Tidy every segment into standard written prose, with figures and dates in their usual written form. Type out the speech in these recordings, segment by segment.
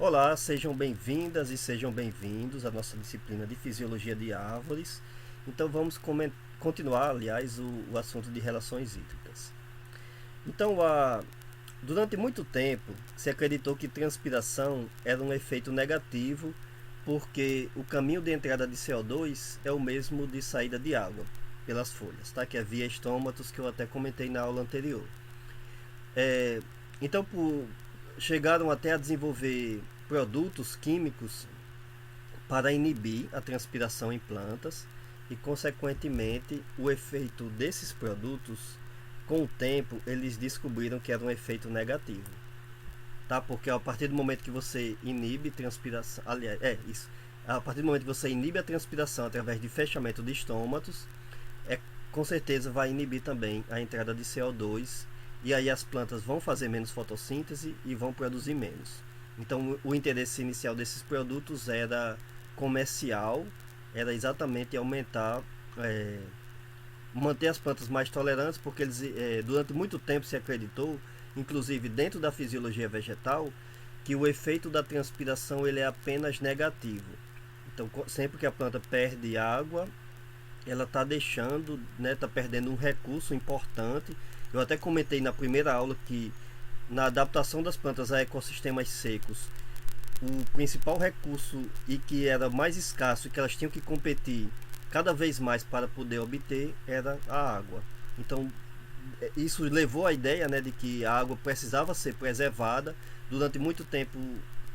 Olá, sejam bem-vindas e sejam bem-vindos à nossa disciplina de Fisiologia de Árvores. Então vamos continuar, aliás, o assunto de relações hídricas. Então, durante muito tempo, se acreditou que transpiração era um efeito negativo, porque o caminho de entrada de CO2 é o mesmo de saída de água pelas folhas, tá? Que é via estômatos, que eu até comentei na aula anterior. É, então, chegaram até a desenvolver produtos químicos para inibir a transpiração em plantas e, consequentemente, o efeito desses produtos, com o tempo, eles descobriram que era um efeito negativo, tá? Porque a partir do momento que você inibe transpiração, aliás, isso, a partir do momento que você inibe a transpiração através de fechamento de estômatos, com certeza vai inibir também a entrada de CO2 e aí as plantas vão fazer menos fotossíntese e vão produzir menos. Então o interesse inicial desses produtos era comercial, era exatamente aumentar, manter as plantas mais tolerantes, porque eles, durante muito tempo se acreditou, inclusive dentro da fisiologia vegetal, que o efeito da transpiração ele é apenas negativo. Então sempre que a planta perde água, ela está deixando, né, está perdendo um recurso importante. Eu até comentei na primeira aula que na adaptação das plantas a ecossistemas secos, o principal recurso e que era mais escasso e que elas tinham que competir cada vez mais para poder obter era a água. Então isso levou à ideia, né, de que a água precisava ser preservada. Durante muito tempo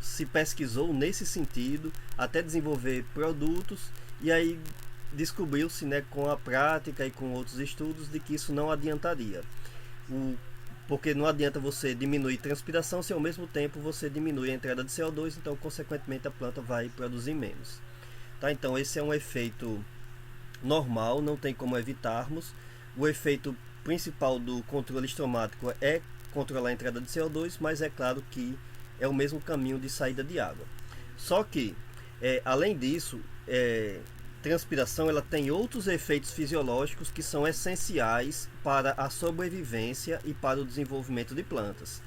se pesquisou nesse sentido, até desenvolver produtos, e aí descobriu-se, né, com a prática e com outros estudos, de que isso não adiantaria. Porque não adianta você diminuir transpiração se ao mesmo tempo você diminui a entrada de CO2, então consequentemente a planta vai produzir menos. Tá? Então esse é um efeito normal, não tem como evitarmos. O efeito principal do controle estomático é controlar a entrada de CO2, mas é claro que é o mesmo caminho de saída de água. Só que, além disso, transpiração ela tem outros efeitos fisiológicos que são essenciais para a sobrevivência e para o desenvolvimento de plantas.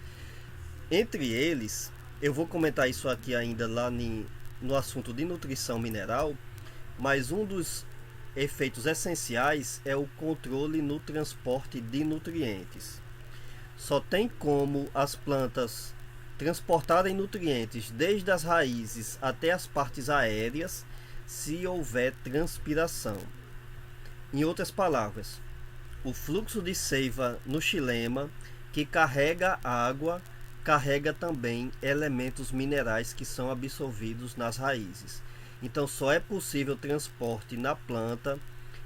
Entre eles, eu vou comentar isso aqui ainda lá no assunto de nutrição mineral, mas um dos efeitos essenciais é o controle no transporte de nutrientes. Só tem como as plantas transportarem nutrientes desde as raízes até as partes aéreas se houver transpiração. Em outras palavras, o fluxo de seiva no xilema, que carrega água, carrega também elementos minerais que são absorvidos nas raízes. Então só é possível transporte na planta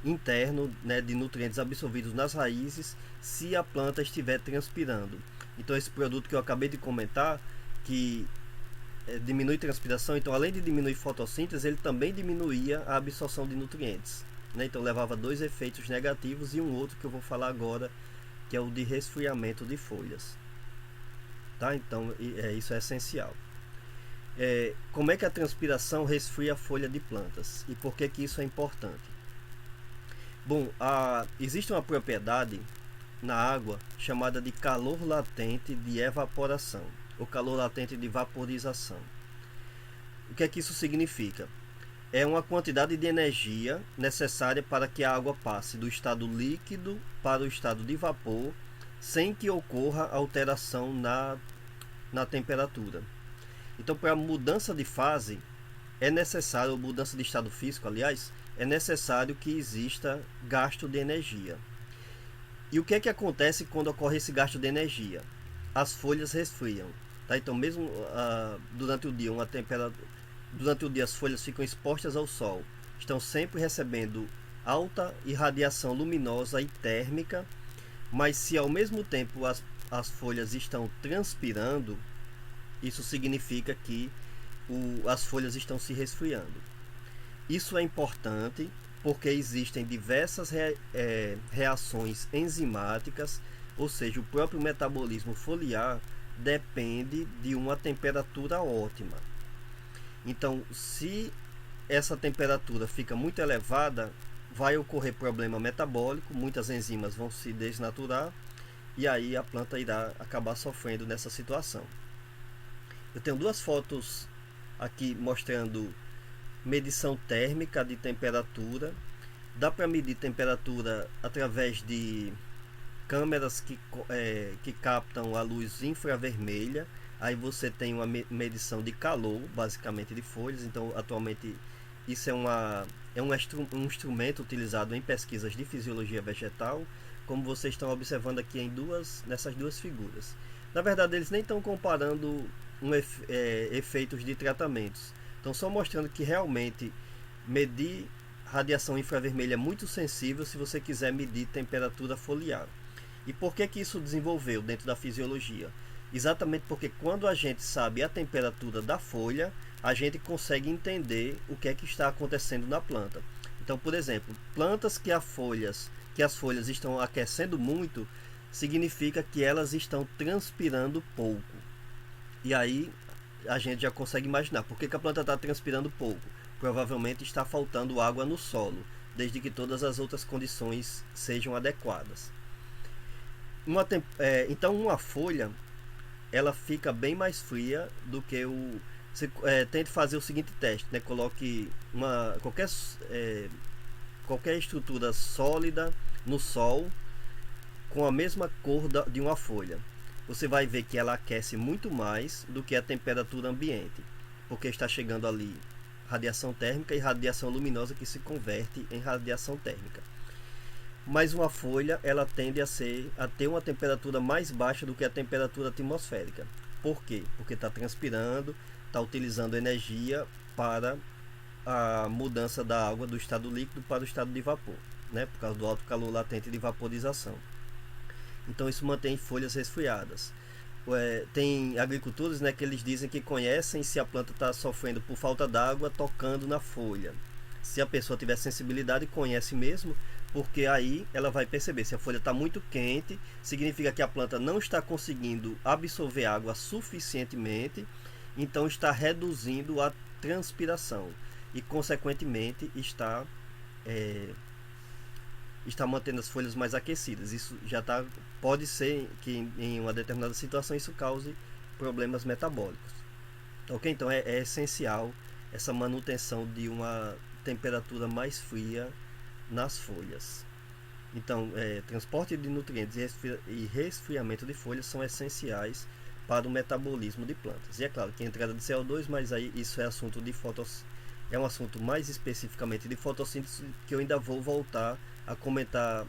interno, né, de nutrientes absorvidos nas raízes se a planta estiver transpirando. Então esse produto que eu acabei de comentar, que diminui transpiração, então além de diminuir fotossíntese, ele também diminuía a absorção de nutrientes, né? Então levava dois efeitos negativos e um outro que eu vou falar agora, que é o de resfriamento de folhas. Tá? Então isso é essencial. Como é que a transpiração resfria a folha de plantas e por que isso é importante? Bom, existe uma propriedade na água chamada de calor latente de evaporação, ou calor latente de vaporização. O que é que isso significa? É uma quantidade de energia necessária para que a água passe do estado líquido para o estado de vapor, sem que ocorra alteração na temperatura. Então, para a mudança de fase, é necessário, ou mudança de estado físico, aliás, é necessário que exista gasto de energia. E o que é que acontece quando ocorre esse gasto de energia? As folhas resfriam. Tá? Então, mesmo durante o dia, durante o dia as folhas ficam expostas ao sol, estão sempre recebendo alta irradiação luminosa e térmica, mas se ao mesmo tempo as folhas estão transpirando, isso significa que as folhas estão se resfriando. Isso é importante porque existem diversas reações enzimáticas, ou seja, o próprio metabolismo foliar depende de uma temperatura ótima. Então, se essa temperatura fica muito elevada, vai ocorrer problema metabólico, muitas enzimas vão se desnaturar e aí a planta irá acabar sofrendo nessa situação. Eu tenho duas fotos aqui mostrando medição térmica de temperatura. Dá para medir temperatura através de câmeras que captam a luz infravermelha. Aí você tem uma medição de calor, basicamente de folhas. Então, atualmente, isso um instrumento utilizado em pesquisas de fisiologia vegetal, como vocês estão observando aqui nessas duas figuras. Na verdade, eles nem estão comparando efeitos de tratamentos. Estão só mostrando que realmente medir radiação infravermelha é muito sensível se você quiser medir temperatura foliar. E por que isso desenvolveu dentro da fisiologia? Exatamente porque quando a gente sabe a temperatura da folha, a gente consegue entender o que é que está acontecendo na planta. Então, por exemplo, plantas que as folhas estão aquecendo muito, significa que elas estão transpirando pouco. E aí a gente já consegue imaginar por que a planta está transpirando pouco. Provavelmente está faltando água no solo, desde que todas as outras condições sejam adequadas. Então uma folha ela fica bem mais fria do que tente fazer o seguinte teste, né? Coloque qualquer estrutura sólida no sol com a mesma cor de uma folha. Você vai ver que ela aquece muito mais do que a temperatura ambiente, porque está chegando ali radiação térmica e radiação luminosa que se converte em radiação térmica. Mas uma folha ela tende a ter uma temperatura mais baixa do que a temperatura atmosférica. Por quê? Porque está transpirando, está utilizando energia para a mudança da água do estado líquido para o estado de vapor, né? Por causa do alto calor latente de vaporização. Então isso mantém folhas resfriadas. Tem agricultores, né, que eles dizem que conhecem se a planta está sofrendo por falta d'água tocando na folha. Se a pessoa tiver sensibilidade, conhece mesmo, porque aí ela vai perceber se a folha está muito quente, significa que a planta não está conseguindo absorver água suficientemente, então está reduzindo a transpiração e consequentemente está mantendo as folhas mais aquecidas. Isso pode ser que em uma determinada situação isso cause problemas metabólicos. Ok? Então é essencial essa manutenção de uma temperatura mais fria nas folhas. Então, transporte de nutrientes e resfriamento de folhas são essenciais para o metabolismo de plantas. E é claro que a entrada de CO2, mas aí isso é assunto de é um assunto mais especificamente de fotossíntese, que eu ainda vou voltar a comentar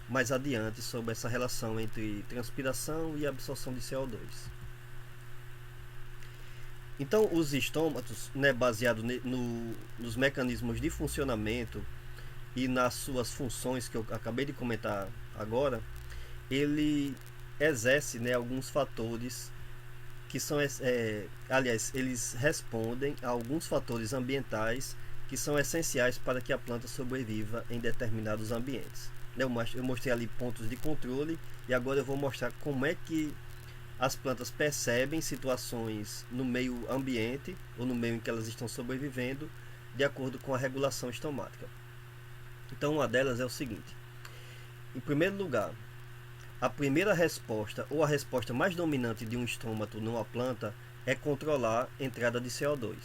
mais adiante sobre essa relação entre transpiração e absorção de CO2. Então, os estômatos, né, baseado nos mecanismos de funcionamento e nas suas funções que eu acabei de comentar agora, ele exerce, né, alguns fatores que são, aliás, eles respondem a alguns fatores ambientais que são essenciais para que a planta sobreviva em determinados ambientes. Eu mostrei ali pontos de controle e agora eu vou mostrar como é que as plantas percebem situações no meio ambiente ou no meio em que elas estão sobrevivendo de acordo com a regulação estomática. Então, uma delas é o seguinte: em primeiro lugar, a primeira resposta ou a resposta mais dominante de um estômato numa planta é controlar a entrada de CO2,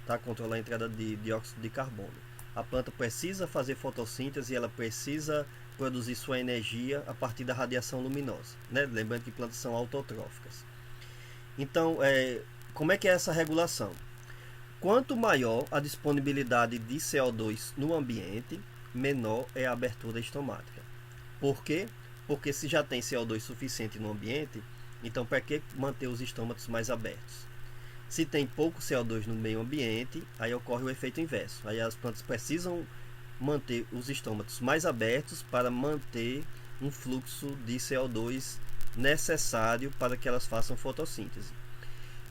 tá? Controlar a entrada de dióxido de carbono. A planta precisa fazer fotossíntese e ela precisa produzir sua energia a partir da radiação luminosa, né? Lembrando que plantas são autotróficas. Então, como é que é essa regulação? Quanto maior a disponibilidade de CO2 no ambiente, menor é a abertura estomática. Por quê? Porque se já tem CO2 suficiente no ambiente, então para que manter os estômatos mais abertos? Se tem pouco CO2 no meio ambiente, aí ocorre o efeito inverso. Aí as plantas precisam manter os estômatos mais abertos para manter um fluxo de CO2 necessário para que elas façam fotossíntese.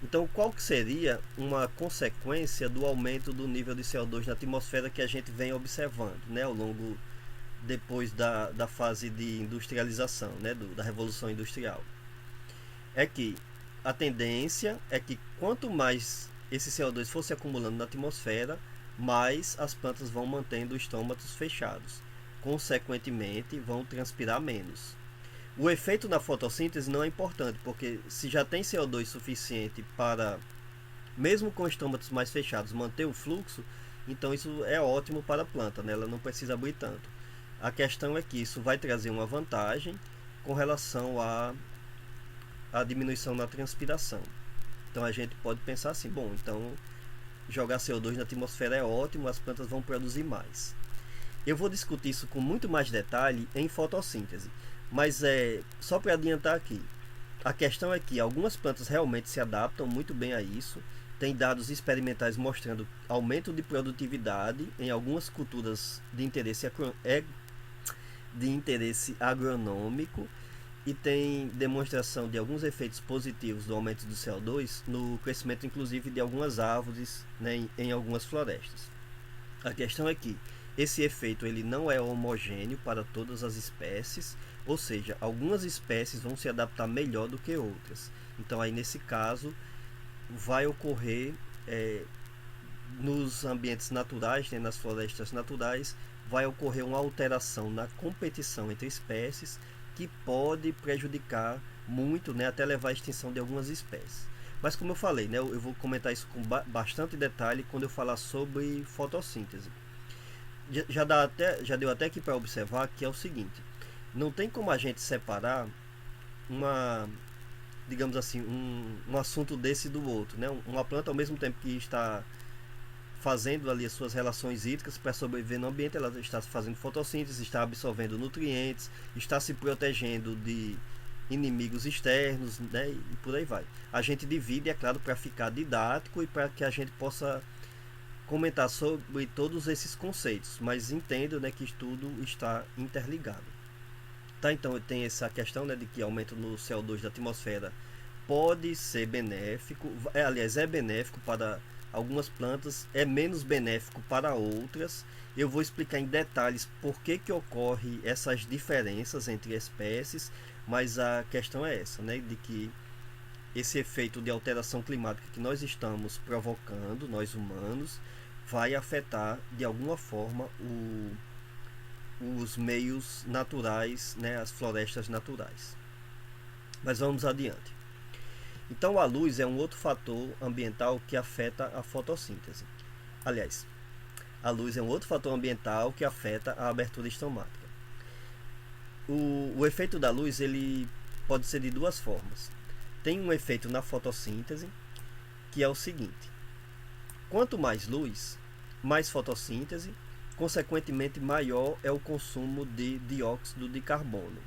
Então, qual que seria uma consequência do aumento do nível de CO2 na atmosfera que a gente vem observando, né, depois da fase de industrialização, né, da Revolução Industrial? É que a tendência é que quanto mais esse CO2 fosse acumulando na atmosfera, mais as plantas vão mantendo os estômatos fechados. Consequentemente, vão transpirar menos. O efeito na fotossíntese não é importante, porque se já tem CO2 suficiente para mesmo com estômatos mais fechados, manter o fluxo, então isso é ótimo para a planta, né? Ela não precisa abrir tanto. A questão é que isso vai trazer uma vantagem com relação à diminuição na transpiração. Então a gente pode pensar assim, bom, então jogar CO2 na atmosfera é ótimo, as plantas vão produzir mais. Eu vou discutir isso com muito mais detalhe em fotossíntese, mas só para adiantar aqui, a questão é que algumas plantas realmente se adaptam muito bem a isso. Tem dados experimentais mostrando aumento de produtividade em algumas culturas de interesse agronômico, e tem demonstração de alguns efeitos positivos do aumento do CO2 no crescimento inclusive de algumas árvores, né, em algumas florestas. A questão é que esse efeito ele não é homogêneo para todas as espécies, ou seja, algumas espécies vão se adaptar melhor do que outras. Então aí nesse caso vai ocorrer nos ambientes naturais, né, nas florestas naturais, vai ocorrer uma alteração na competição entre espécies que pode prejudicar muito, né, até levar à extinção de algumas espécies. Mas como eu falei, né, eu vou comentar isso com bastante detalhe quando eu falar sobre fotossíntese. Já deu até aqui para observar que é o seguinte: não tem como a gente separar digamos assim, um assunto desse do outro, né? Uma planta, ao mesmo tempo que está fazendo ali as suas relações hídricas para sobreviver no ambiente, ela está fazendo fotossíntese, está absorvendo nutrientes, está se protegendo de inimigos externos, né? E por aí vai. A gente divide, é claro, para ficar didático e para que a gente possa comentar sobre todos esses conceitos, mas entendo, né, que tudo está interligado. Tá, então tem essa questão, né, de que aumento no CO2 da atmosfera pode ser benéfico, aliás, é benéfico para algumas plantas, é menos benéfico para outras. Eu vou explicar em detalhes por que ocorre essas diferenças entre espécies, mas a questão é essa, né, de que esse efeito de alteração climática que nós estamos provocando, nós humanos, vai afetar de alguma forma os meios naturais, né, as florestas naturais. Mas vamos adiante. Então a luz é um outro fator ambiental que afeta a fotossíntese. Aliás, a luz é um outro fator ambiental que afeta a abertura estomática. O efeito da luz ele pode ser de duas formas. Tem um efeito na fotossíntese, que é o seguinte: quanto mais luz, mais fotossíntese, consequentemente maior é o consumo de dióxido de carbono.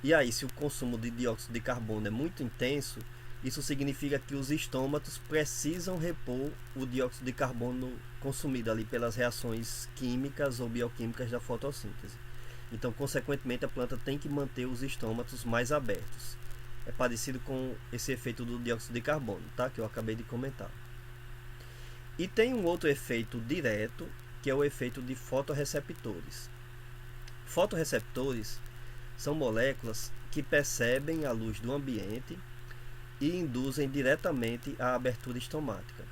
E aí, se o consumo de dióxido de carbono é muito intenso, isso significa que os estômatos precisam repor o dióxido de carbono consumido ali pelas reações químicas ou bioquímicas da fotossíntese. Então, consequentemente, a planta tem que manter os estômatos mais abertos. É parecido com esse efeito do dióxido de carbono, tá? Que eu acabei de comentar. E tem um outro efeito direto, que é o efeito de fotorreceptores. Fotorreceptores são moléculas que percebem a luz do ambiente e induzem diretamente a abertura estomática.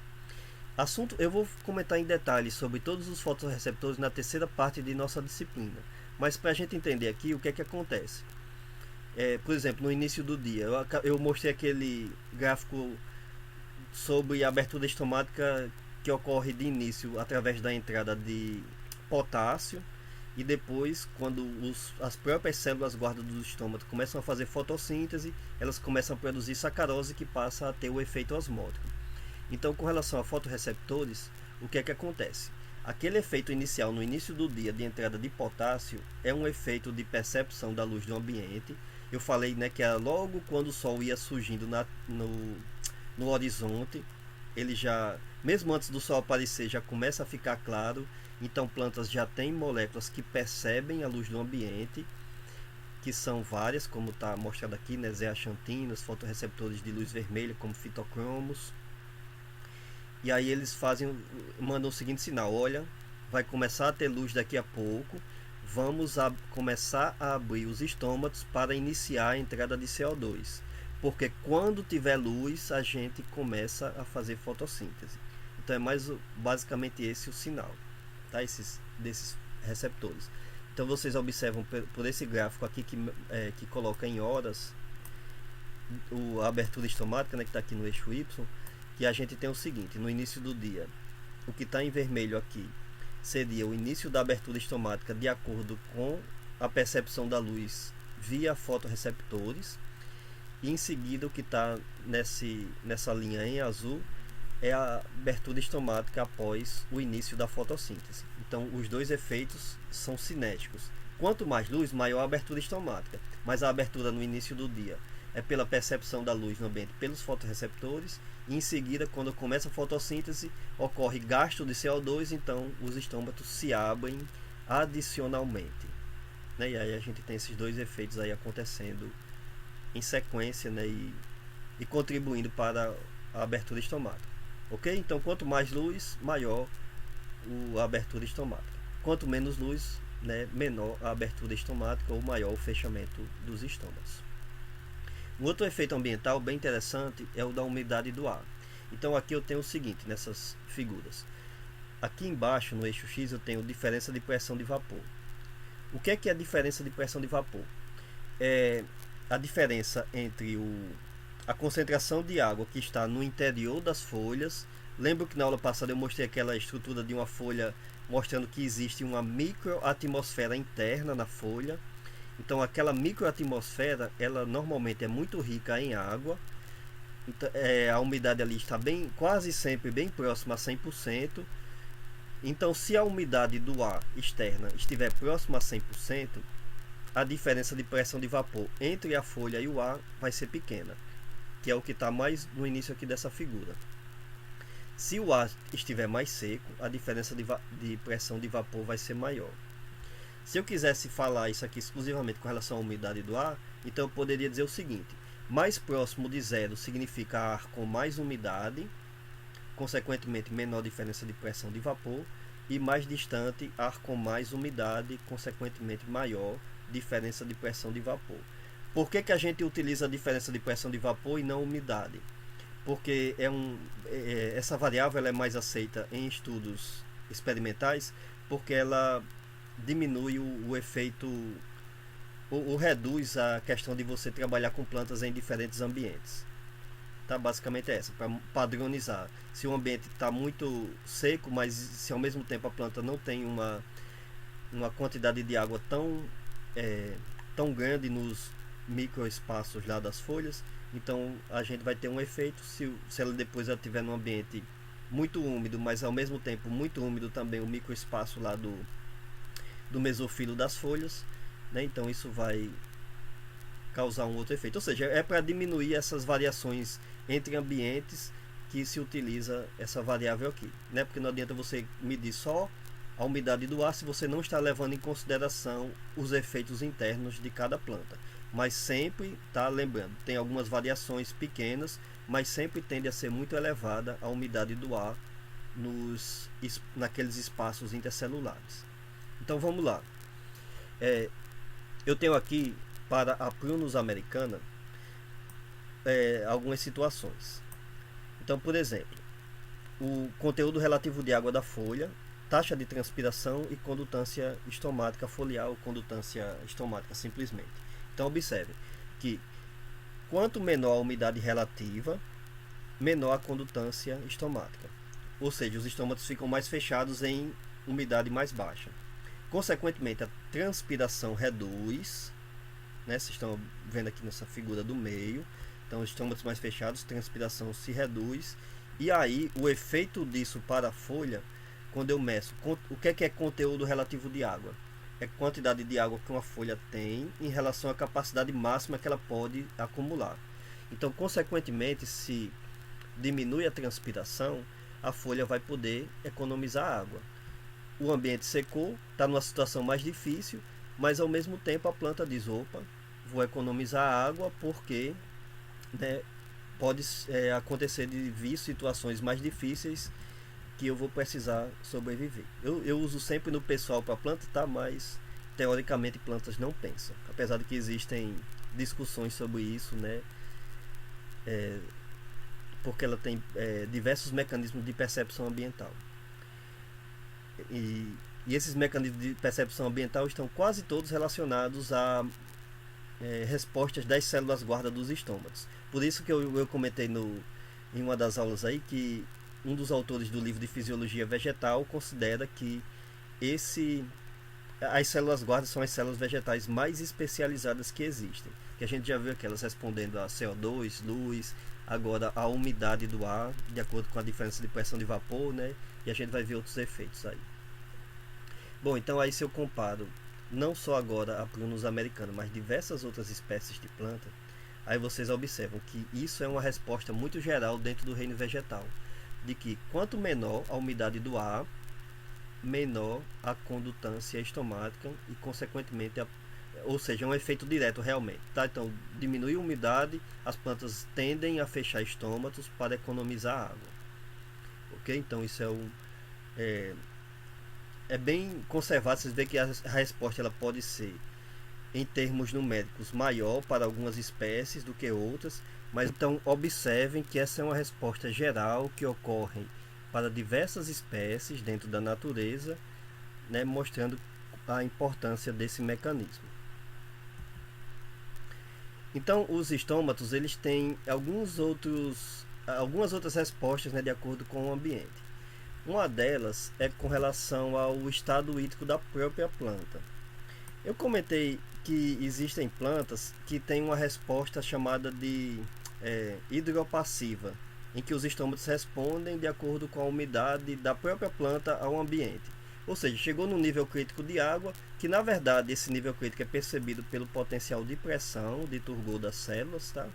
Eu vou comentar em detalhes sobre todos os fotorreceptores na terceira parte de nossa disciplina, mas para a gente entender aqui o que é que acontece. Por exemplo, no início do dia, eu mostrei aquele gráfico sobre a abertura estomática que ocorre de início através da entrada de potássio, e depois, quando as próprias células guarda do estômago começam a fazer fotossíntese, elas começam a produzir sacarose, que passa a ter o efeito osmótico. Então, com relação a fotorreceptores, o que é que acontece? Aquele efeito inicial no início do dia de entrada de potássio é um efeito de percepção da luz do ambiente. Eu falei, né, que era logo quando o sol ia surgindo no horizonte, ele já, mesmo antes do sol aparecer, já começa a ficar claro. Então, plantas já têm moléculas que percebem a luz do ambiente, que são várias, como está mostrado aqui, né, zeaxantinas, fotorreceptores de luz vermelha, como fitocromos. E aí eles mandam o seguinte sinal: olha, vai começar a ter luz daqui a pouco, vamos começar a abrir os estômatos para iniciar a entrada de CO2. Porque quando tiver luz, a gente começa a fazer fotossíntese. Então é basicamente esse o sinal, tá? Desses receptores. Então vocês observam por esse gráfico aqui que coloca em horas a abertura estomática, né, que está aqui no eixo Y. que a gente tem o seguinte: no início do dia, o que está em vermelho aqui seria o início da abertura estomática de acordo com a percepção da luz via fotorreceptores, e em seguida o que está nessa linha em azul é a abertura estomática após o início da fotossíntese. Então os dois efeitos são cinéticos. Quanto mais luz, maior a abertura estomática, mas a abertura no início do dia é pela percepção da luz no ambiente pelos fotorreceptores, e em seguida, quando começa a fotossíntese, ocorre gasto de CO2, então os estômatos se abrem adicionalmente, né? E aí a gente tem esses dois efeitos aí acontecendo em sequência, né? E contribuindo para a abertura estomática, ok? Então quanto mais luz, maior a abertura estomática. Quanto menos luz, né, menor a abertura estomática ou maior o fechamento dos estômagos. Um outro efeito ambiental bem interessante é o da umidade do ar. Então aqui eu tenho o seguinte nessas figuras. Aqui embaixo no eixo X eu tenho diferença de pressão de vapor. O que é a diferença de pressão de vapor? É a diferença entre a concentração de água que está no interior das folhas. Lembro que na aula passada eu mostrei aquela estrutura de uma folha mostrando que existe uma microatmosfera interna na folha. Então aquela microatmosfera, ela normalmente é muito rica em água. Então, a umidade ali está quase sempre bem próxima a 100%. Então se a umidade do ar externa estiver próxima a 100%, a diferença de pressão de vapor entre a folha e o ar vai ser pequena, que é o que está mais no início aqui dessa figura. Se o ar estiver mais seco, a diferença de pressão de vapor vai ser maior. Se eu quisesse falar isso aqui exclusivamente com relação à umidade do ar, então eu poderia dizer o seguinte: mais próximo de zero significa ar com mais umidade, consequentemente menor diferença de pressão de vapor, e mais distante, ar com mais umidade, consequentemente maior diferença de pressão de vapor. Por que a gente utiliza a diferença de pressão de vapor e não umidade? Porque essa variável ela é mais aceita em estudos experimentais, porque ela diminui o efeito, ou reduz a questão de você trabalhar com plantas em diferentes ambientes. Tá? Basicamente é essa, para padronizar. Se o ambiente está muito seco, mas se ao mesmo tempo a planta não tem uma quantidade de água tão grande nos microespaços lá das folhas, então a gente vai ter um efeito. Se ela depois estiver num ambiente muito úmido, mas ao mesmo tempo muito úmido também o microespaço lá do mesofilo das folhas, né? Então isso vai causar um outro efeito. Ou seja, é para diminuir essas variações entre ambientes que se utiliza essa variável aqui, né? Porque não adianta você medir só a umidade do ar se você não está levando em consideração os efeitos internos de cada planta. Mas sempre está lembrando, tem algumas variações pequenas, mas sempre tende a ser muito elevada a umidade do ar naqueles espaços intercelulares. Então vamos lá. Eu tenho aqui para a Prunus americana algumas situações. Então, por exemplo, o conteúdo relativo de água da folha, taxa de transpiração e condutância estomática foliar, ou condutância estomática simplesmente. Então observe que quanto menor a umidade relativa, menor a condutância estomática. Ou seja, os estômatos ficam mais fechados em umidade mais baixa. Consequentemente, a transpiração reduz, né? Vocês estão vendo aqui nessa figura do meio. Então, os estômatos mais fechados, transpiração se reduz. E aí, o efeito disso para a folha, quando eu meço, o que é conteúdo relativo de água? É a quantidade de água que uma folha tem em relação à capacidade máxima que ela pode acumular. Então, consequentemente, se diminui a transpiração, a folha vai poder economizar água. O ambiente secou, está numa situação mais difícil, mas ao mesmo tempo a planta diz: opa, vou economizar água porque, né, pode acontecer de vir situações mais difíceis que eu vou precisar sobreviver. Eu uso sempre no pessoal para planta, tá? Mas teoricamente plantas não pensam, apesar de que existem discussões sobre isso, né? Porque ela tem diversos mecanismos de percepção ambiental. E esses mecanismos de percepção ambiental estão quase todos relacionados a respostas das células guarda dos estômatos. Por isso que eu comentei em uma das aulas aí que um dos autores do livro de Fisiologia Vegetal considera que esse as células guarda são as células vegetais mais especializadas que existem. Que a gente já viu aquelas respondendo a CO2, luz, agora a umidade do ar, de acordo com a diferença de pressão de vapor, né? E a gente vai ver outros efeitos aí. Bom, então aí se eu comparo não só agora a prunus americana, mas diversas outras espécies de planta, aí vocês observam que isso é uma resposta muito geral dentro do reino vegetal, de que quanto menor a umidade do ar, menor a condutância estomática e consequentemente ou seja, é um efeito direto realmente, tá? Então diminui a umidade, as plantas tendem a fechar estômatos para economizar água, ok? Então isso é bem conservado. Vocês veem que a resposta ela pode ser em termos numéricos maior para algumas espécies do que outras, mas então observem que essa é uma resposta geral que ocorre para diversas espécies dentro da natureza, né, mostrando a importância desse mecanismo. Então, os estômatos eles têm algumas outras respostas, né, de acordo com o ambiente. Uma delas é com relação ao estado hídrico da própria planta. Eu comentei que existem plantas que têm uma resposta chamada de hidropassiva, em que os estômatos respondem de acordo com a umidade da própria planta ao ambiente. Ou seja, chegou no nível crítico de água, que na verdade esse nível crítico é percebido pelo potencial de pressão, de turgor das células, tá?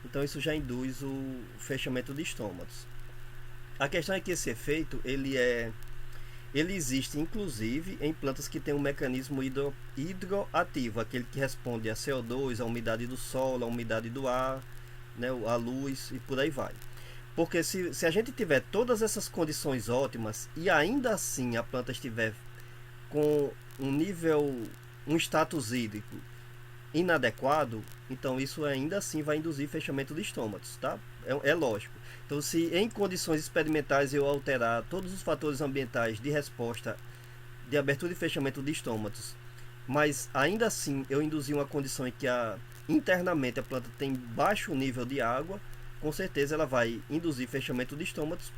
Então isso já induz o fechamento de estômatos. A questão é que esse efeito, ele existe inclusive em plantas que têm um mecanismo hidroativo, aquele que responde a CO2, a umidade do solo, a umidade do ar, né, a luz e por aí vai. Porque se a gente tiver todas essas condições ótimas e ainda assim a planta estiver com um status hídrico inadequado, então isso ainda assim vai induzir fechamento de estômatos, tá? É lógico. Então, se em condições experimentais eu alterar todos os fatores ambientais de resposta de abertura e fechamento de estômatos, mas ainda assim eu induzir uma condição em que internamente a planta tem baixo nível de água, com certeza ela vai induzir fechamento de estômatos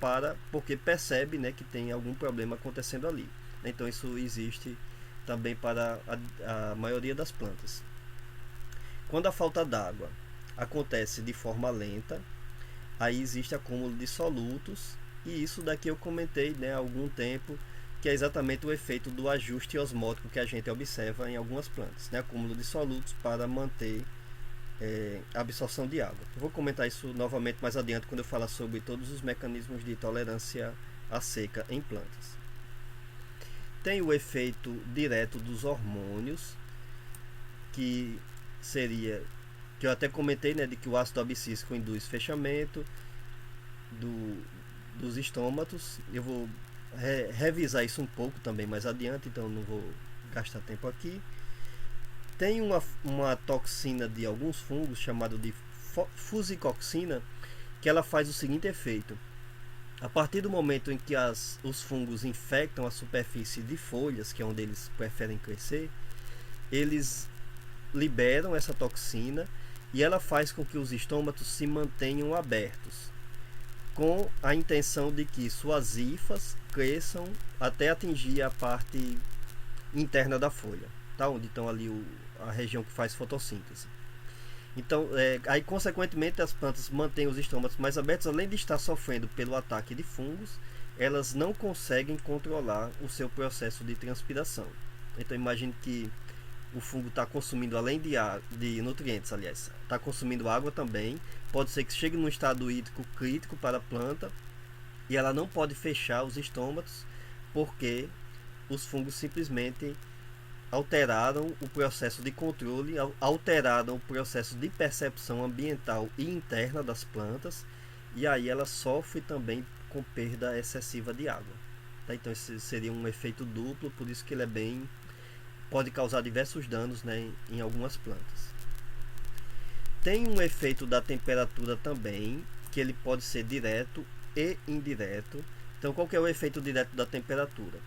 porque percebe, né, que tem algum problema acontecendo ali. Então isso existe também para a maioria das plantas. Quando a falta d'água acontece de forma lenta, aí existe acúmulo de solutos, e isso daqui eu comentei, né, há algum tempo, que é exatamente o efeito do ajuste osmótico que a gente observa em algumas plantas, né, acúmulo de solutos para manter a absorção de água. Eu vou comentar isso novamente mais adiante quando eu falar sobre todos os mecanismos de tolerância à seca em plantas. Tem o efeito direto dos hormônios, que eu até comentei, né, de que o ácido abscísico induz fechamento dos estômatos. Eu vou revisar isso um pouco também mais adiante, então não vou gastar tempo aqui. Tem uma toxina de alguns fungos chamada de fusicoxina, que ela faz o seguinte efeito: a partir do momento em que os fungos infectam a superfície de folhas, que é onde eles preferem crescer, eles liberam essa toxina e ela faz com que os estômatos se mantenham abertos, com a intenção de que suas hifas cresçam até atingir a parte interna da folha, tá? Onde estão ali a região que faz fotossíntese. Então, aí consequentemente as plantas mantêm os estômatos mais abertos, além de estar sofrendo pelo ataque de fungos, elas não conseguem controlar o seu processo de transpiração. Então imagine que o fungo está consumindo, além de nutrientes, aliás, está consumindo água também. Pode ser que chegue num estado hídrico crítico para a planta e ela não pode fechar os estômatos porque os fungos simplesmente alteraram o processo de controle, alteraram o processo de percepção ambiental e interna das plantas, e aí ela sofre também com perda excessiva de água, tá? Então esse seria um efeito duplo, por isso que ele pode causar diversos danos, né, em algumas plantas. Tem um efeito da temperatura também, que ele pode ser direto e indireto. Então qual que é o efeito direto da temperatura?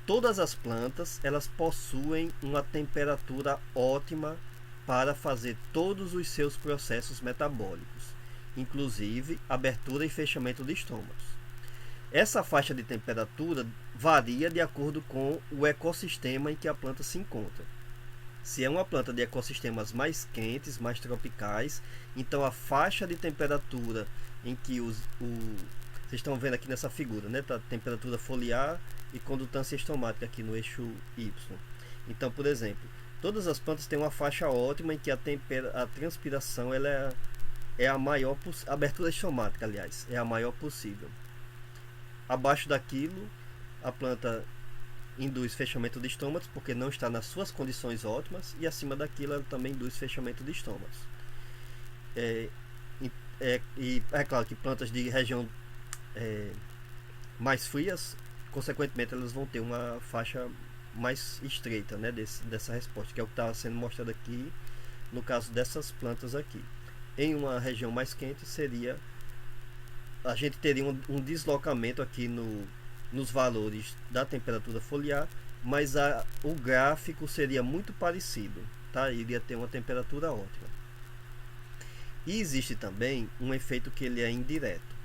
Todas as plantas elas possuem uma temperatura ótima para fazer todos os seus processos metabólicos. inclusive abertura e fechamento de estômatos. Essa faixa de temperatura varia de acordo com o ecossistema em que a planta se encontra. Se é uma planta de ecossistemas mais quentes, mais tropicais, então a faixa de temperatura em que vocês estão vendo aqui nessa figura, né? Tá temperatura foliar e condutância estomática aqui no eixo Y. Então, por exemplo, todas as plantas têm uma faixa ótima em que a transpiração ela é a maior a abertura estomática, aliás, é a maior possível. Abaixo daquilo, a planta induz fechamento de estômatos porque não está nas suas condições ótimas, e acima daquilo ela também induz fechamento de estômatos. E é claro que plantas de região mais frias, consequentemente elas vão ter uma faixa mais estreita, né, dessa resposta, que é o que está sendo mostrado aqui no caso dessas plantas aqui. Em uma região mais quente a gente teria um deslocamento aqui nos valores da temperatura foliar, mas o gráfico seria muito parecido, tá? Iria ter uma temperatura ótima. E existe também um efeito que ele é indireto,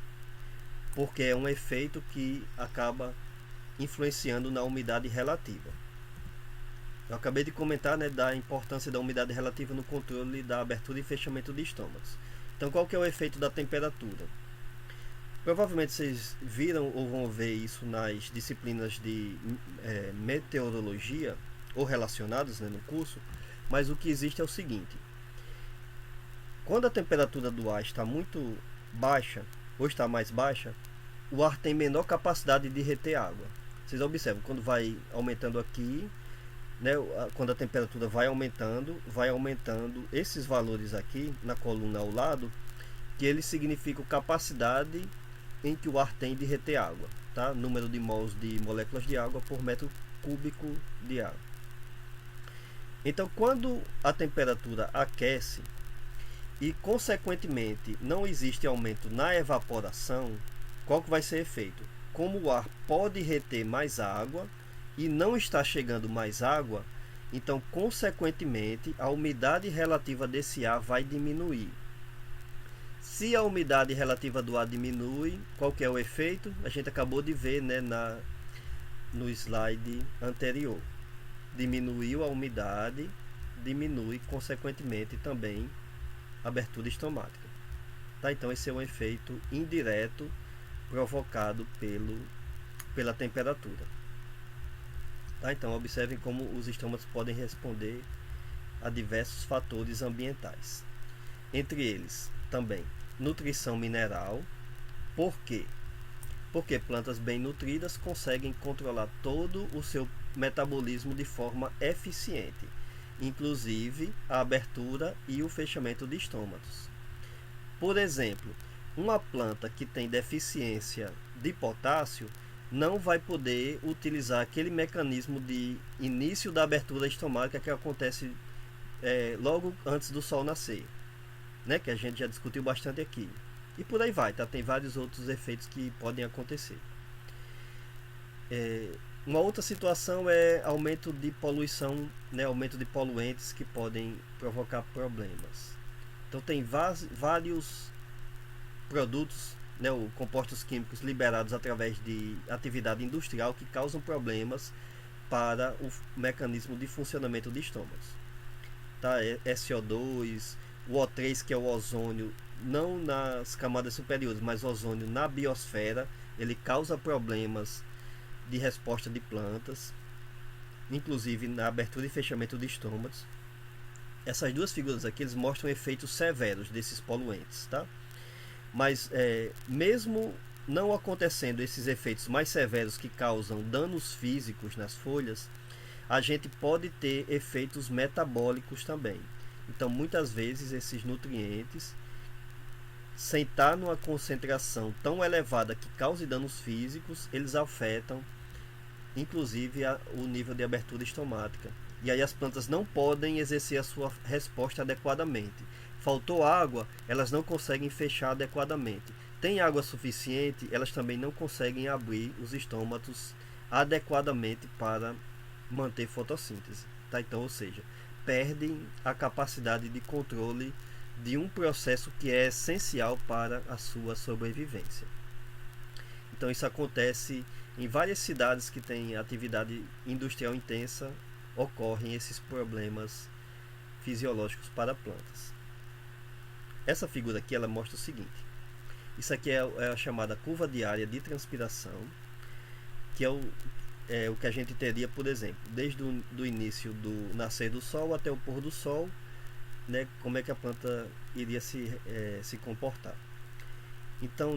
porque é um efeito que acaba influenciando na umidade relativa. Eu acabei de comentar, né, da importância da umidade relativa no controle da abertura e fechamento de estômatos. Então, qual que é o efeito da temperatura? Provavelmente vocês viram ou vão ver isso nas disciplinas de meteorologia ou relacionadas, né, no curso, mas o que existe é o seguinte: quando a temperatura do ar está muito baixa ou está mais baixa, o ar tem menor capacidade de reter água. Vocês observam, quando vai aumentando aqui, né, quando a temperatura vai aumentando esses valores aqui na coluna ao lado, que eles significam capacidade em que o ar tem de reter água, tá? Número de mols de moléculas de água por metro cúbico de água. Então, quando a temperatura aquece e, consequentemente, não existe aumento na evaporação, qual que vai ser o efeito? Como o ar pode reter mais água e não está chegando mais água, então, consequentemente, a umidade relativa desse ar vai diminuir. Se a umidade relativa do ar diminui, qual que é o efeito? A gente acabou de ver, né, no slide anterior. Diminuiu a umidade, diminui consequentemente também a abertura estomática. Tá? Então esse é um efeito indireto provocado pela temperatura. Tá? Então observem como os estômatos podem responder a diversos fatores ambientais. Entre eles também nutrição mineral. Por quê? Porque plantas bem nutridas conseguem controlar todo o seu metabolismo de forma eficiente, inclusive a abertura e o fechamento de estômatos. Por exemplo, uma planta que tem deficiência de potássio não vai poder utilizar aquele mecanismo de início da abertura estomática que acontece logo antes do sol nascer, né, que a gente já discutiu bastante aqui. E por aí vai, tá? Tem vários outros efeitos que podem acontecer. Uma outra situação é aumento de poluição, né, aumento de poluentes que podem provocar problemas. Então tem vários produtos, né, compostos químicos liberados através de atividade industrial que causam problemas para o mecanismo de funcionamento de estômagos. Tá? SO2, o O3, que é o ozônio, não nas camadas superiores, mas o ozônio na biosfera, ele causa problemas de resposta de plantas, inclusive na abertura e fechamento de estômatos. Essas duas figuras aqui eles mostram efeitos severos desses poluentes, tá? Mas mesmo não acontecendo esses efeitos mais severos que causam danos físicos nas folhas, a gente pode ter efeitos metabólicos também. Então, muitas vezes esses nutrientes, sem estar numa concentração tão elevada que cause danos físicos, eles afetam inclusive o nível de abertura estomática. E aí as plantas não podem exercer a sua resposta adequadamente. Faltou água, elas não conseguem fechar adequadamente. Tem água suficiente, elas também não conseguem abrir os estômatos adequadamente para manter fotossíntese. Tá? Então, ou seja, perdem a capacidade de controle de um processo que é essencial para a sua sobrevivência. Então isso acontece em várias cidades que têm atividade industrial intensa, ocorrem esses problemas fisiológicos para plantas. Essa figura aqui ela mostra o seguinte: isso aqui é a chamada curva diária de transpiração, que é o que a gente teria, por exemplo, desde o início do nascer do sol até o pôr do sol, né, como é que a planta iria se comportar. Então,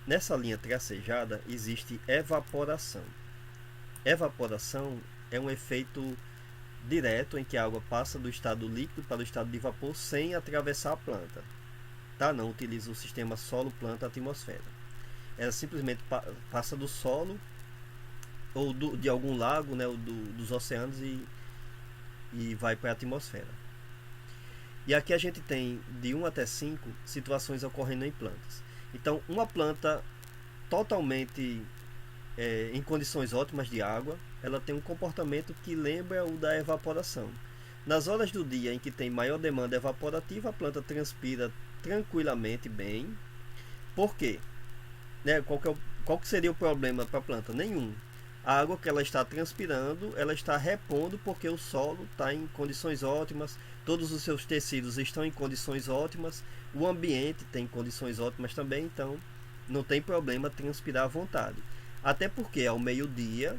nessa linha tracejada existe evaporação. Evaporação é um efeito direto em que a água passa do estado líquido para o estado de vapor sem atravessar a planta. Tá? Não utiliza o sistema solo-planta-atmosfera. Ela simplesmente passa do solo ou de algum lago, né, ou dos oceanos e vai para a atmosfera. E aqui a gente tem de 1 até 5 situações ocorrendo em plantas. Então, uma planta totalmente em condições ótimas de água, ela tem um comportamento que lembra o da evaporação. Nas horas do dia em que tem maior demanda evaporativa, a planta transpira tranquilamente bem. Por quê? Né? Qual que seria o problema para a planta? Nenhum. A água que ela está transpirando, ela está repondo porque o solo está em condições ótimas, todos os seus tecidos estão em condições ótimas, o ambiente tem condições ótimas também, então não tem problema transpirar à vontade. Até porque ao meio-dia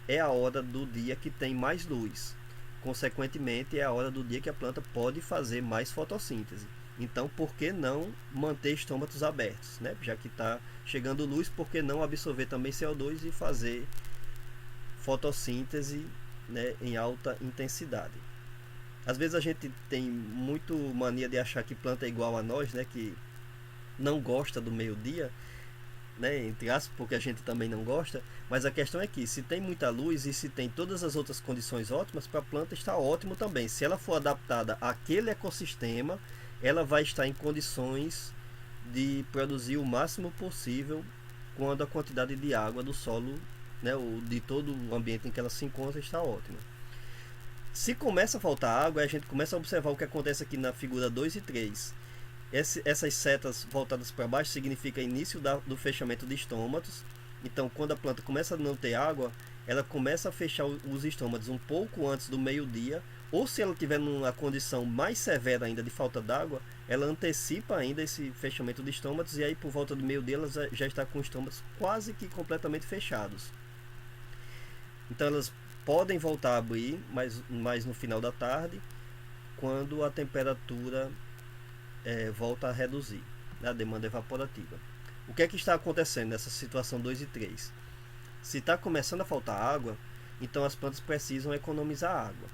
é a hora do dia que tem mais luz. Consequentemente, é a hora do dia que a planta pode fazer mais fotossíntese. Então, por que não manter estômatos abertos, né? Já que está chegando luz, por que não absorver também CO2 e fazer fotossíntese, né, em alta intensidade? Às vezes a gente tem muito mania de achar que planta é igual a nós, né, que não gosta do meio-dia, né, entre aspas, porque a gente também não gosta, mas a questão é que se tem muita luz e se tem todas as outras condições ótimas, para a planta está ótimo também. Se ela for adaptada àquele ecossistema, ela vai estar em condições de produzir o máximo possível quando a quantidade de água do solo, né, ou de todo o ambiente em que ela se encontra está ótima. Se começa a faltar água, a gente começa a observar o que acontece aqui na figura 2 e 3. Essas setas voltadas para baixo significa início do fechamento de estômatos. Então, quando a planta começa a não ter água, ela começa a fechar os estômatos um pouco antes do meio-dia, ou se ela tiver numa condição mais severa ainda de falta d'água, ela antecipa ainda esse fechamento de estômatos, e aí por volta do meio-dia ela já está com os estômatos quase que completamente fechados. Então elas podem voltar a abrir, mas no final da tarde, quando a temperatura volta a reduzir, né, a demanda evaporativa. O que é que está acontecendo nessa situação 2 e 3? Se está começando a faltar água, então as plantas precisam economizar água.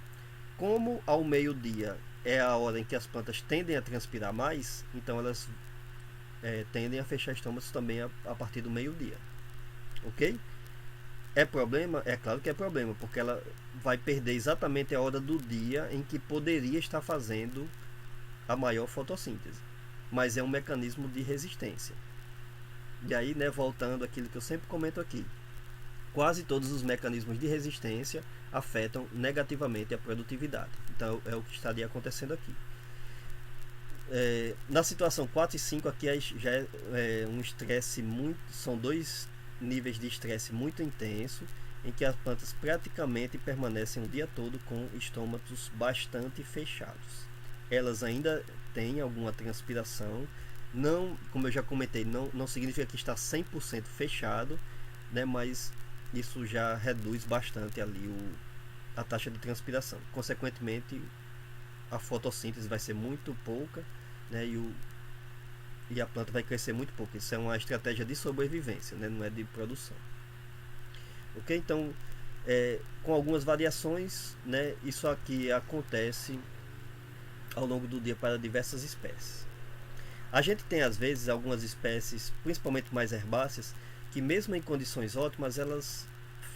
Como ao meio-dia é a hora em que as plantas tendem a transpirar mais, então elas tendem a fechar estômatos também a partir do meio-dia. Ok? É problema? É claro que é problema, porque ela vai perder exatamente a hora do dia em que poderia estar fazendo a maior fotossíntese. Mas é um mecanismo de resistência. E aí, né, voltando àquilo que eu sempre comento aqui, quase todos os mecanismos de resistência afetam negativamente a produtividade. Então é o que estaria acontecendo aqui. Na situação 4 e 5 aqui já é um estresse muito, são dois níveis de estresse muito intenso, em que as plantas praticamente permanecem o dia todo com estômatos bastante fechados. Elas ainda têm alguma transpiração, não, como eu já comentei, não significa que está 100% fechado, né, mas isso já reduz bastante ali a taxa de transpiração. Consequentemente, a fotossíntese vai ser muito pouca, né, e a planta vai crescer muito pouco. Isso é uma estratégia de sobrevivência, né, não é de produção. Ok? Então, com algumas variações, né, isso aqui acontece ao longo do dia para diversas espécies. A gente tem às vezes algumas espécies, principalmente mais herbáceas, que mesmo em condições ótimas, elas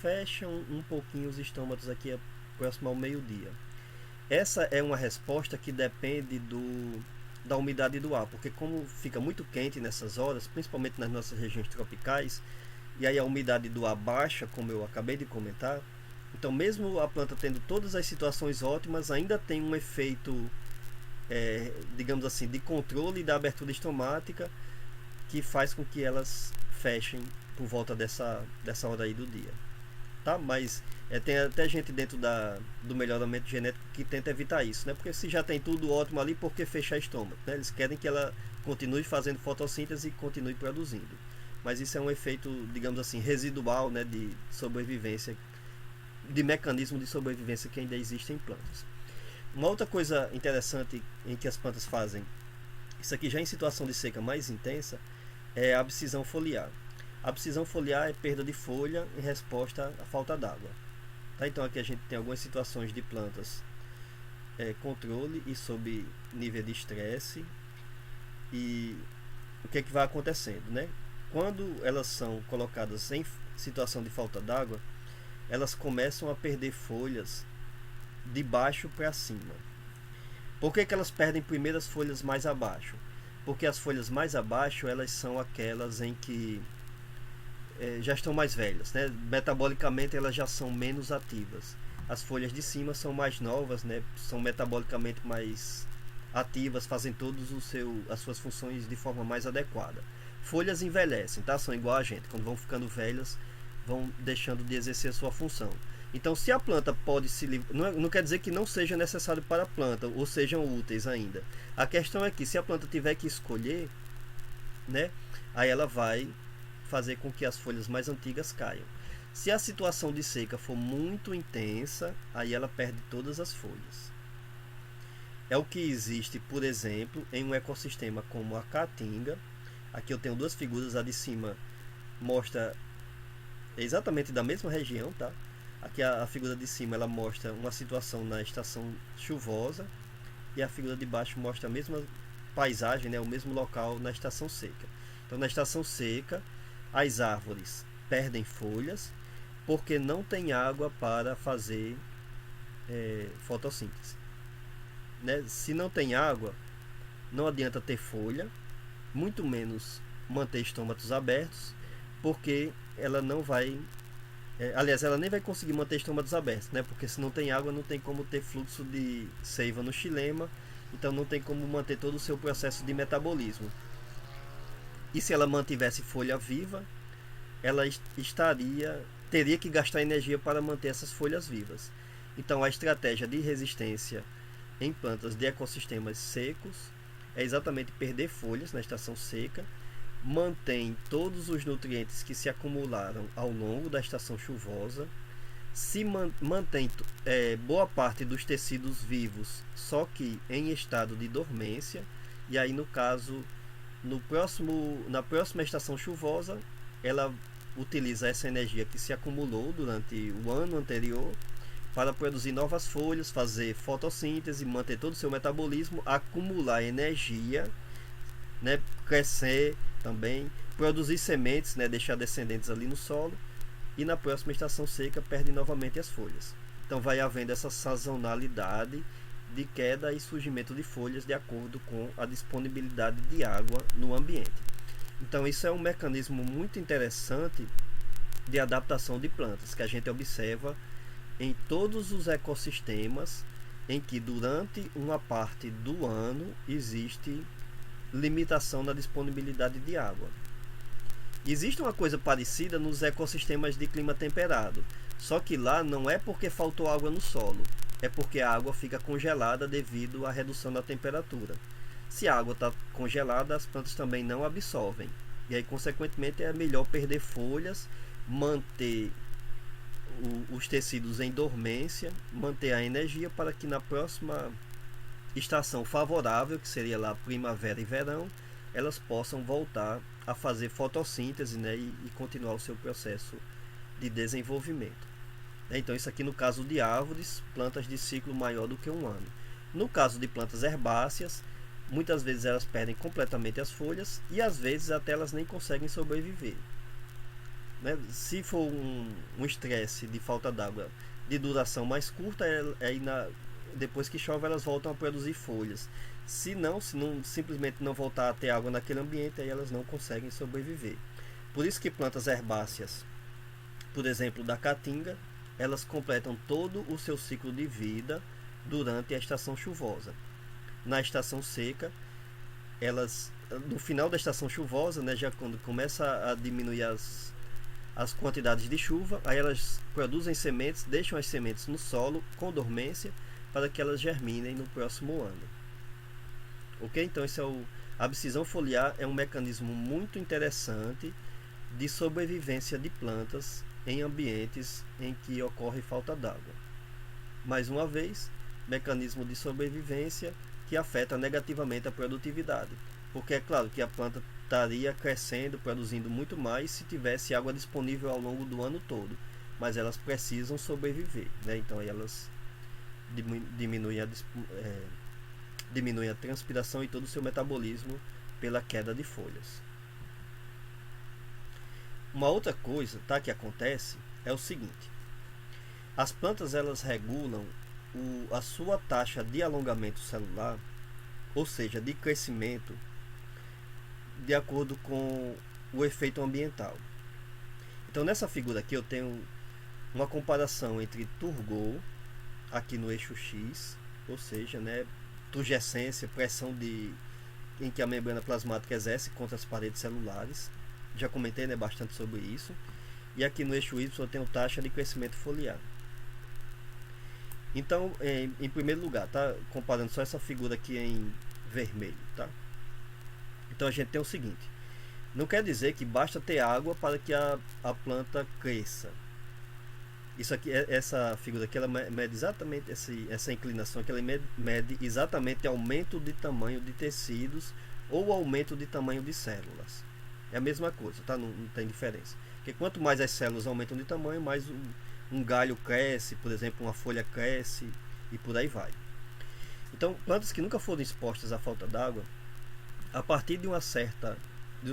fecham um pouquinho os estômatos aqui próximo ao meio-dia. Essa é uma resposta que depende da umidade do ar, porque como fica muito quente nessas horas, principalmente nas nossas regiões tropicais, e aí a umidade do ar baixa, como eu acabei de comentar, então mesmo a planta tendo todas as situações ótimas, ainda tem um efeito digamos assim, de controle da abertura estomática, que faz com que elas fechem por volta dessa hora aí do dia, tá? Mas tem até gente dentro do melhoramento genético que tenta evitar isso, né? Porque se já tem tudo ótimo ali, por que fechar estômago, né? Eles querem que ela continue fazendo fotossíntese e continue produzindo. Mas isso é um efeito, digamos assim, residual, né, de sobrevivência, de mecanismo de sobrevivência que ainda existe em plantas. Uma outra coisa interessante em que as plantas fazem, isso aqui já em situação de seca mais intensa, é a abscisão foliar. A abscisão foliar é perda de folha em resposta à falta d'água. Tá? Então aqui a gente tem algumas situações de plantas controle e sob nível de estresse. E o que é que vai acontecendo, né? Quando elas são colocadas em situação de falta d'água, elas começam a perder folhas de baixo para cima. Por que elas perdem primeiro as folhas mais abaixo? Porque as folhas mais abaixo, elas são aquelas em que já estão mais velhas, né? Metabolicamente elas já são menos ativas. As folhas de cima são mais novas, né? São metabolicamente mais ativas, fazem todas as suas funções de forma mais adequada. Folhas envelhecem, tá? São igual a gente, quando vão ficando velhas, vão deixando de exercer a sua função. Então, se a planta pode se livrar, não quer dizer que não seja necessário para a planta, ou sejam úteis ainda. A questão é que se a planta tiver que escolher, né, aí ela vai fazer com que as folhas mais antigas caiam. Se a situação de seca for muito intensa, aí ela perde todas as folhas. É o que existe, por exemplo, em um ecossistema como a caatinga. Aqui eu tenho duas figuras, a de cima mostra exatamente da mesma região, tá? Aqui a figura de cima ela mostra uma situação na estação chuvosa e a figura de baixo mostra a mesma paisagem, né, o mesmo local na estação seca. Então, na estação seca, as árvores perdem folhas porque não tem água para fazer fotossíntese, né? Se não tem água, não adianta ter folha, muito menos manter estômatos abertos, porque ela não vai aliás, ela nem vai conseguir manter estômatos abertos, né? Porque se não tem água, não tem como ter fluxo de seiva no xilema, então não tem como manter todo o seu processo de metabolismo. E se ela mantivesse folha viva, ela teria que gastar energia para manter essas folhas vivas. Então a estratégia de resistência em plantas de ecossistemas secos é exatamente perder folhas na estação seca, mantém todos os nutrientes que se acumularam ao longo da estação chuvosa, se mantém boa parte dos tecidos vivos, só que em estado de dormência, e aí no caso, na próxima estação chuvosa, ela utiliza essa energia que se acumulou durante o ano anterior para produzir novas folhas, fazer fotossíntese, manter todo o seu metabolismo, acumular energia, né, crescer também, produzir sementes, né, deixar descendentes ali no solo, e na próxima estação seca perde novamente as folhas. Então vai havendo essa sazonalidade de queda e surgimento de folhas de acordo com a disponibilidade de água no ambiente. Então isso é um mecanismo muito interessante de adaptação de plantas que a gente observa em todos os ecossistemas em que durante uma parte do ano existe limitação na disponibilidade de água. Existe uma coisa parecida nos ecossistemas de clima temperado, só que lá não é porque faltou água no solo, é porque a água fica congelada devido à redução da temperatura. Se a água está congelada, as plantas também não absorvem, e aí consequentemente é melhor perder folhas, manter os tecidos em dormência, manter a energia para que na próxima estação favorável, que seria lá primavera e verão, elas possam voltar a fazer fotossíntese, né, e continuar o seu processo de desenvolvimento. Então isso aqui no caso de árvores, plantas de ciclo maior do que um ano. No caso de plantas herbáceas, muitas vezes elas perdem completamente as folhas e às vezes até elas nem conseguem sobreviver, né? Se for um estresse de falta d'água de duração mais curta, depois que chove elas voltam a produzir folhas. Se não simplesmente não voltar a ter água naquele ambiente, aí elas não conseguem sobreviver. Por isso que plantas herbáceas, por exemplo, da caatinga, elas completam todo o seu ciclo de vida durante a estação chuvosa. na estação seca, elas no final da estação chuvosa, né, já quando começa a diminuir as quantidades de chuva, aí elas produzem sementes, deixam as sementes no solo com dormência para que elas germinem no próximo ano. Ok? Então esse é a abscisão foliar é um mecanismo muito interessante de sobrevivência de plantas em ambientes em que ocorre falta d'água. Mais uma vez, mecanismo de sobrevivência que afeta negativamente a produtividade, porque é claro que a planta estaria crescendo, produzindo muito mais se tivesse água disponível ao longo do ano todo, mas elas precisam sobreviver, né? Então aí elas diminuem a transpiração e todo o seu metabolismo pela queda de folhas. Uma outra coisa, tá, que acontece é o seguinte: as plantas elas regulam a sua taxa de alongamento celular, ou seja, de crescimento, de acordo com o efeito ambiental. Então nessa figura aqui eu tenho uma comparação entre turgor aqui no eixo X, ou seja, né, turgescência, pressão em que a membrana plasmática exerce contra as paredes celulares. Já comentei, né, bastante sobre isso. E aqui no eixo Y eu tenho taxa de crescimento foliar. Então, em primeiro lugar, tá, comparando só essa figura aqui em vermelho, tá? Então a gente tem o seguinte: não quer dizer que basta ter água para que a planta cresça. Isso aqui, essa figura aqui, ela mede exatamente essa inclinação aqui, ela mede exatamente aumento de tamanho de tecidos ou aumento de tamanho de células. É a mesma coisa, tá? Não tem diferença. Porque quanto mais as células aumentam de tamanho, mais um galho cresce, por exemplo, uma folha cresce e por aí vai. Então, plantas que nunca foram expostas à falta d'água, a partir de um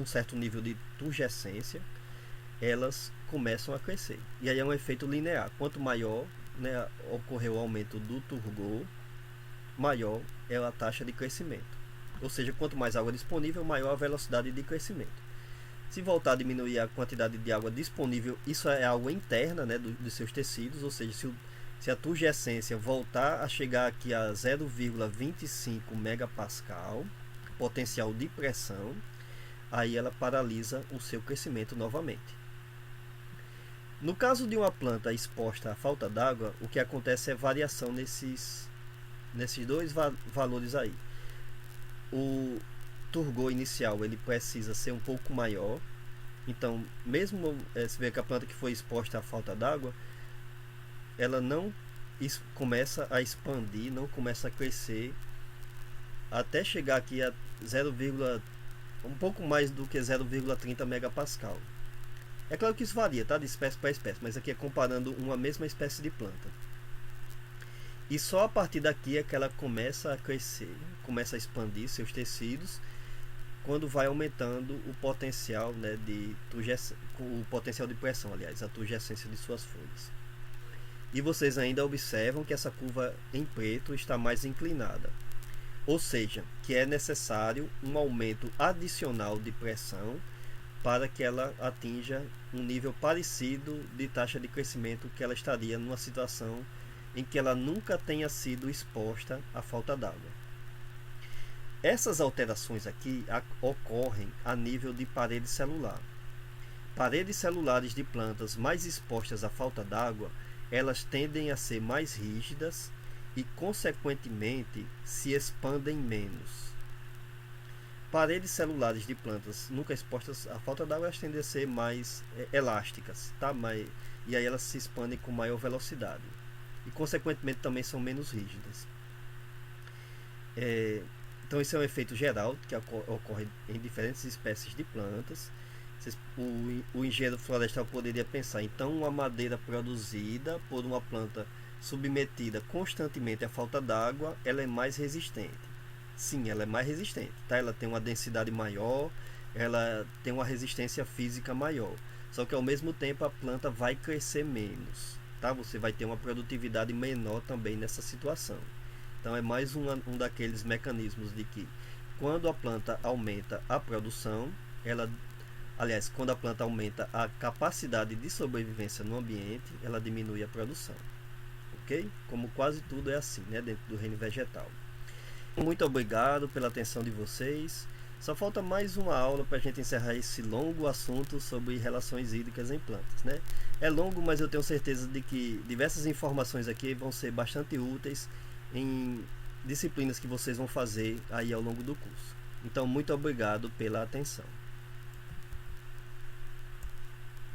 certo nível de turgescência, elas começam a crescer. E aí é um efeito linear. Quanto maior, né, ocorreu o aumento do turgor, maior é a taxa de crescimento. Ou seja, quanto mais água disponível, maior a velocidade de crescimento. Se voltar a diminuir a quantidade de água disponível, isso é água interna, né, dos seus tecidos, ou seja, se a turgescência voltar a chegar aqui a 0,25 megapascal, potencial de pressão, aí ela paralisa o seu crescimento novamente. No caso de uma planta exposta à falta d'água, o que acontece é variação nesses dois valores aí. O turgor inicial ele precisa ser um pouco maior. Então, mesmo se vê que a planta que foi exposta à falta d'água, ela não começa a expandir, não começa a crescer até chegar aqui a um pouco mais do que 0,30 megapascal. É claro que isso varia, tá, de espécie para espécie, mas aqui é comparando uma mesma espécie de planta. E só a partir daqui é que ela começa a crescer, começa a expandir seus tecidos, quando vai aumentando o potencial, né, o potencial de pressão, aliás, a turgescência de suas folhas. E vocês ainda observam que essa curva em preto está mais inclinada, ou seja, que é necessário um aumento adicional de pressão para que ela atinja um nível parecido de taxa de crescimento que ela estaria numa situação em que ela nunca tenha sido exposta à falta d'água. Essas alterações aqui ocorrem a nível de parede celular. Paredes celulares de plantas mais expostas à falta d'água, elas tendem a ser mais rígidas e, consequentemente, se expandem menos. Paredes celulares de plantas nunca expostas à falta d'água, elas tendem a ser mais elásticas, tá? E aí elas se expandem com maior velocidade. E, consequentemente, também são menos rígidas. Então, esse é um efeito geral que ocorre em diferentes espécies de plantas. O engenheiro florestal poderia pensar, então, uma madeira produzida por uma planta submetida constantemente à falta d'água, ela é mais resistente. Sim, ela é mais resistente, tá? Ela tem uma densidade maior, ela tem uma resistência física maior. Só que ao mesmo tempo a planta vai crescer menos, tá? Você vai ter uma produtividade menor também nessa situação. Então é mais um daqueles mecanismos de que quando a planta aumenta a produção, quando a planta aumenta a capacidade de sobrevivência no ambiente, ela diminui a produção. Ok? Como quase tudo é assim, né, dentro do reino vegetal. Muito obrigado pela atenção de vocês. Só falta mais uma aula para a gente encerrar esse longo assunto sobre relações hídricas em plantas, né? É longo, mas eu tenho certeza de que diversas informações aqui vão ser bastante úteis em disciplinas que vocês vão fazer aí ao longo do curso. Então, muito obrigado pela atenção.